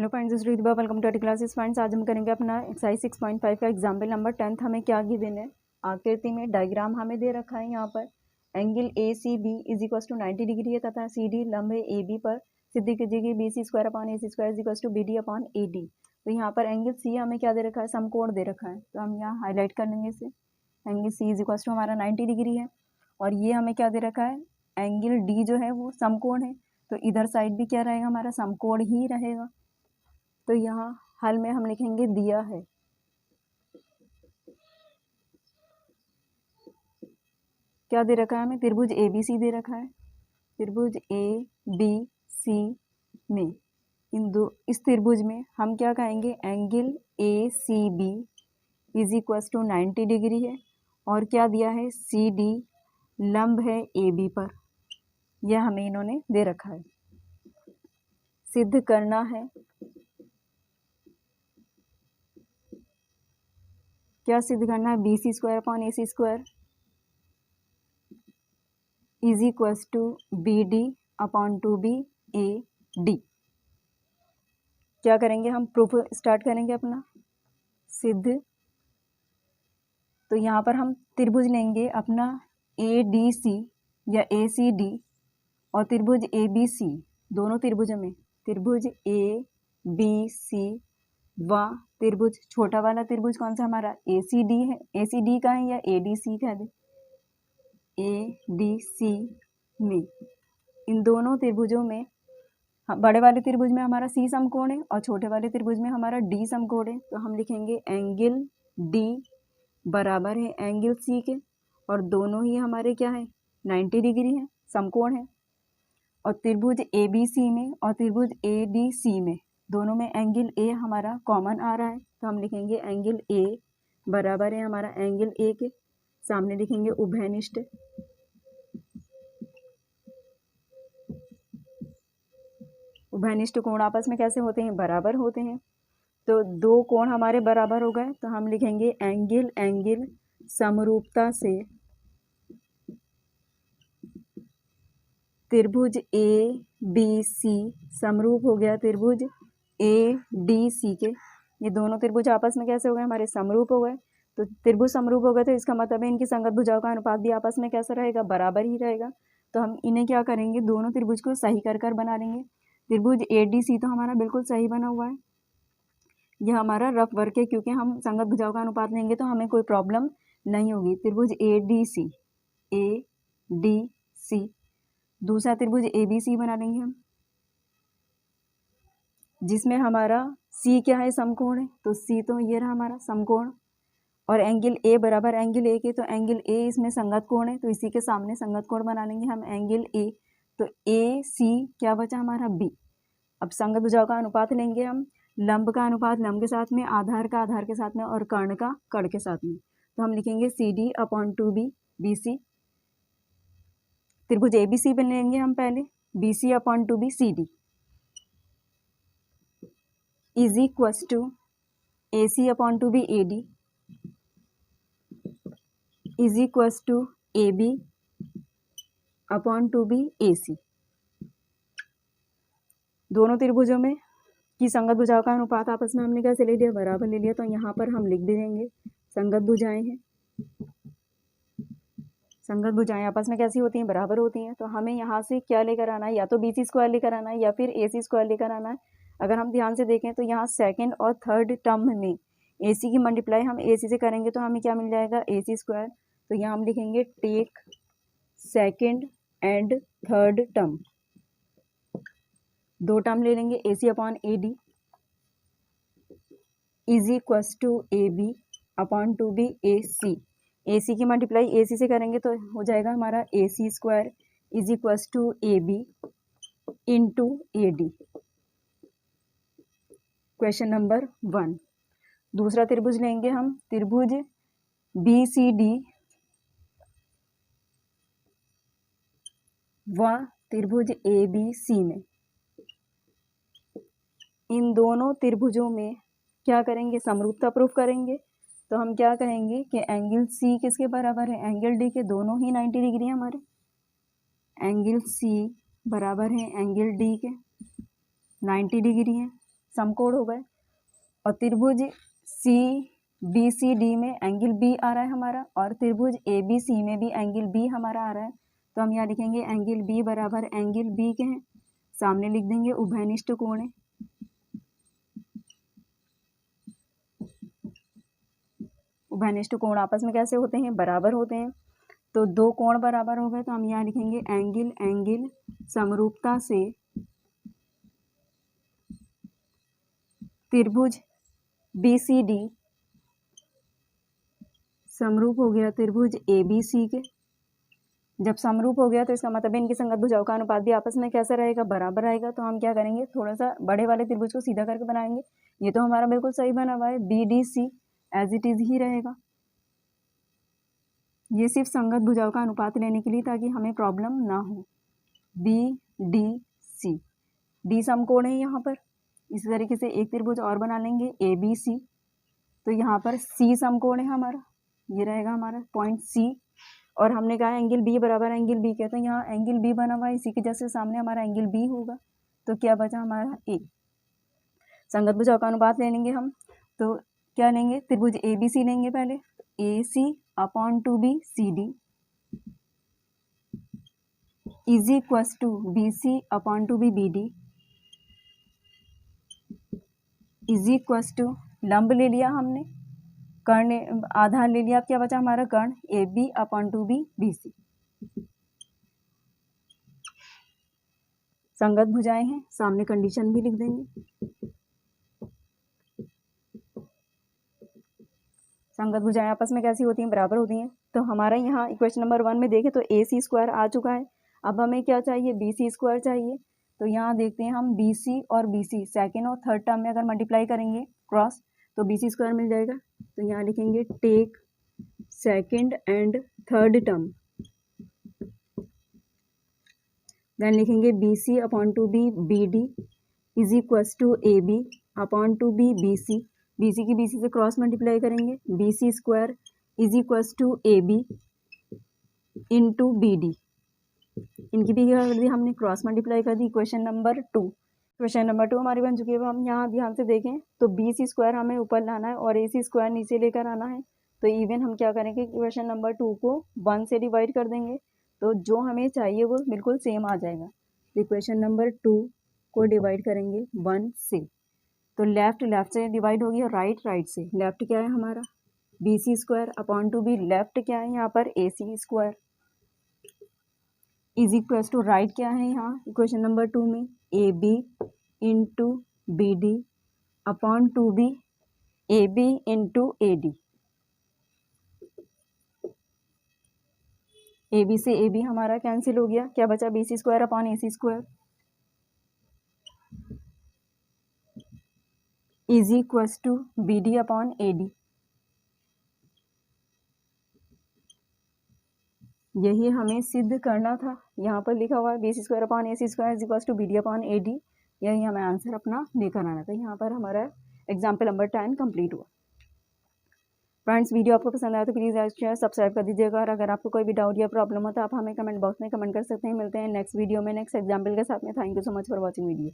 Hello friends, this is Riddhima. Welcome to classes. Friends, आज हम करेंगे अपना एक्सरसाइज 6.5 का एग्जाम्पल नंबर 10। हमें क्या गिवन है, आकृति में डायग्राम हमें दे रखा है। यहाँ पर angle A C B is equal to 90 degree है तथा सी डी लंब है ए बी पर। सिद्ध कीजिए B C square upon A C square is equal to B D upon A D. तो यहाँ पर एंगल सी हमें क्या दे रखा है, समकोण दे रखा है। तो हम यहाँ हाईलाइट कर लेंगे इसे। Angle C is equal to हमारा 90 डिग्री है और ये हमें क्या दे रखा है, एंगल डी जो है वो समकोण है। तो इधर साइड भी क्या रहेगा, हमारा समकोण ही रहेगा। तो यहाँ हल में हम लिखेंगे दिया है। क्या दे रखा है हमें, त्रिभुज ए बी सी दे रखा है। त्रिभुज ए बी सी में इस त्रिभुज में हम क्या कहेंगे, angle A C B is equal to 90 degree है और क्या दिया है, सी डी लंब है ए बी पर। यह हमें इन्होंने दे रखा है। सिद्ध करना है, क्या सिद्ध करना है, B C square upon A C square is equal to B D upon to B A D. क्या करेंगे, हम प्रूफ स्टार्ट करेंगे अपना सिद्ध। तो यहाँ पर हम त्रिभुज लेंगे अपना ए डी सी या ए सी डी और त्रिभुज ए बी सी। दोनों त्रिभुजों में त्रिभुज ए बी सी व त्रिभुज, छोटा वाला त्रिभुज कौन सा हमारा, ए सी डी है। ए सी डी का है या ए डी सी का है, ए डी सी में इन दोनों त्रिभुजों में बड़े वाले त्रिभुज में हमारा सी समकोण है और छोटे वाले त्रिभुज में हमारा डी समकोण है। तो हम लिखेंगे एंगल डी बराबर है एंगल सी के और दोनों ही हमारे क्या है, 90 डिग्री है, समकोण है। और त्रिभुज ए बी सी में और त्रिभुज ए डी सी में दोनों में एंगल ए हमारा कॉमन आ रहा है। तो हम लिखेंगे एंगल ए बराबर है हमारा एंगल ए के, सामने लिखेंगे उभयनिष्ठ। उभयनिष्ठ कोण आपस में कैसे होते हैं, बराबर होते हैं। तो दो कोण हमारे बराबर हो गए तो हम लिखेंगे एंगल एंगल समरूपता से त्रिभुज ए बी सी समरूप हो गया त्रिभुज ए डी सी के। ये दोनों त्रिभुज आपस में कैसे हो गए, हमारे समरूप हो गए। तो त्रिभुज समरूप हो गए तो इसका मतलब है इनकी संगत भुजाओं का अनुपात भी आपस में कैसा रहेगा, बराबर ही रहेगा। तो हम इन्हें क्या करेंगे, दोनों त्रिभुज को सही कर बना लेंगे। त्रिभुज ए डी सी तो हमारा बिल्कुल सही बना हुआ है। यह हमारा रफ वर्क है क्योंकि हम संगत भुजाओं का अनुपात लेंगे तो हमें कोई प्रॉब्लम नहीं होगी। त्रिभुज ए डी सी। दूसरा त्रिभुज ए बी सी बना लेंगे हम, जिसमें हमारा सी क्या है, समकोण है। तो सी तो ये रहा हमारा समकोण और एंगल ए बराबर एंगल ए के। तो एंगल ए इसमें संगत कोण है तो इसी के सामने संगत कोण बना लेंगे हम एंगल ए। तो ए सी क्या बचा हमारा, बी। अब संगत भुजाओं का अनुपात लेंगे हम, लंब का अनुपात लंब के साथ में, आधार का आधार के साथ में और कर्ण का कर्ण के साथ में। तो हम लिखेंगे C D upon to B B C. त्रिभुज ए बी सी बन लेंगे हम पहले, B C upon to B C D is equal to A C upon to B A D is equal to A B upon to B A C. दोनों त्रिभुजों में की संगत भुजाओं का अनुपात आपस में हमने कैसे ले लिया, बराबर ले लिया। तो यहाँ पर हम लिख भी देंगे संगत भुजाएं हैं। संगत भुजाएं आपस में कैसी होती हैं, बराबर होती हैं। तो हमें यहाँ से क्या लेकर आना है, या तो बी सी स्क्वायर लेकर आना है या फिर ए सी स्क्वायर लेकर आना है। अगर हम ध्यान से देखें तो यहाँ सेकेंड और थर्ड टर्म में ए सी की मल्टीप्लाई हम ए सी से करेंगे तो हमें क्या मिल जाएगा, ए सी स्क्वायर। तो यहाँ हम लिखेंगे take second and third term, दो टर्म ले लेंगे A C upon A D is equal to A B upon to B A C. A C की मल्टीप्लाई ए सी से करेंगे तो हो जाएगा हमारा A C square is equal to A B into A D. Question number 1। दूसरा त्रिभुज लेंगे हम, त्रिभुज बी सी डी व त्रिभुज ए बी सी में इन दोनों त्रिभुजों में क्या करेंगे, समरूपता प्रूफ करेंगे। तो हम क्या कहेंगे कि एंगल सी किसके बराबर है, एंगल डी के। दोनों ही 90 डिग्री है हमारे। एंगल सी बराबर है एंगल डी के, 90 डिग्री है। समकोण हो गए। और त्रिभुज सी बी सी डी में एंगल बी आ रहा है हमारा, और त्रिभुज ए बी सी में भी एंगल बी हमारा आ रहा है। तो हम यहाँ लिखेंगे एंगल बी बराबर एंगल बी के हैं, सामने लिख देंगे उभयनिष्ठ कोण है। उभयनिष्ठ कोण आपस में कैसे होते हैं? बराबर होते हैं। तो दो कोण बराबर हो गए, तो हम यहाँ लिखेंगे एंगल एंगल समरूपता से त्रिभुज बी सी डी समरूप हो गया त्रिभुज ए बी सी के। जब समरूप हो गया तो इसका मतलब इनकी संगत भुजाओं का अनुपात भी आपस में कैसा रहेगा? बराबर रहेगा। तो हम क्या करेंगे, थोड़ा सा बड़े वाले त्रिभुज को सीधा करके बनाएंगे। ये तो हमारा बिल्कुल सही बना हुआ है, B D C as it is ही रहेगा। ये सिर्फ संगत भुजाओं का अनुपात लेने के लिए, ताकि हमें प्रॉब्लम ना हो। बी डी सी, डी समकोण है यहाँ पर। इसी तरीके से एक त्रिभुज और बना लेंगे ए बी सी। तो यहाँ पर सी समकोण है हमारा, ये रहेगा हमारा पॉइंट सी। और हमने कहा एंगल बी बराबर एंगल बी के, तो यहाँ एंगल बी बना हुआ है, इसी के जैसे सामने हमारा एंगल बी होगा। तो क्या बचा हमारा? ए। संगत भुजाओं का अनुपात ले लेंगे हम, तो क्या लेंगे? त्रिभुज ए बी सी लेंगे पहले। A C upon to B C D is equals to B C upon to B B D is equals to, लंब ले लिया हमने, कर्ण आधार ले लिया। अब क्या बचा हमारा? कर्ण A B upon to B B C. संगत भुजाएं हैं, सामने कंडीशन भी लिख देंगे। संगत भुजाएं आपस में कैसी होती हैं? बराबर होती हैं। तो हमारा यहाँ इक्वेशन नंबर 1 में देखें तो ए सी स्क्वायर आ चुका है। अब हमें क्या चाहिए? बी सी स्क्वायर चाहिए। तो यहाँ देखते हैं हम बी सी और बी सी सेकेंड और थर्ड टर्म में अगर मल्टीप्लाई करेंगे क्रॉस, तो बी सी स्क्वायर मिल जाएगा। तो यहाँ लिखेंगे take second and third term, then लिखेंगे B C upon to B B D is equals to A B upon to B B C. B C की बी सी से cross multiply करेंगे, B C square is equals to A B into B D. इनकी भी क्या कर दी हमने? Cross multiply कर दी। क्वेश्चन नंबर 2, क्वेश्चन नंबर 2 हमारी बन चुकी है। हम यहाँ ध्यान से देखें तो बी सी स्क्वायर हमें ऊपर लाना है और ए सी स्क्वायर नीचे लेकर आना है। तो इवन हम क्या करेंगे? क्वेश्चन नंबर 2 को 1 से डिवाइड कर देंगे, तो जो हमें चाहिए वो बिल्कुल सेम आ जाएगा। इक्वेशन नंबर 2 को डिवाइड करेंगे 1 से, तो लेफ्ट लेफ्ट से डिवाइड होगी और राइट राइट से। लेफ्ट क्या है हमारा? B C square upon to B, left क्या है यहाँ पर? A C square is equal to right क्या है यहाँ इक्वेशन नंबर 2 में? A B into B D upon to B A B into A D. A B से A B हमारा कैंसिल हो गया, क्या बचा? B C square upon A C square is equals to B D upon A D. यही हमें सिद्ध करना था। यहाँ पर लिखा हुआ है B C square upon A C square is equals to B D upon A D. यही हमें आंसर अपना लेकर आना था। यहाँ पर हमारा एग्जाम्पल नंबर 10 कंप्लीट हुआ। फ्रेंड्स, वीडियो आपको पसंद आया तो प्लीज़ लाइक शेयर सब्सक्राइब कर दीजिएगा। और अगर आपको कोई भी डाउट या प्रॉब्लम हो तो आप हमें कमेंट बॉक्स में कमेंट कर सकते हैं। मिलते हैं नेक्स्ट वीडियो में नेक्स्ट एग्जाम्पल के साथ में। Thank you so much for watching video.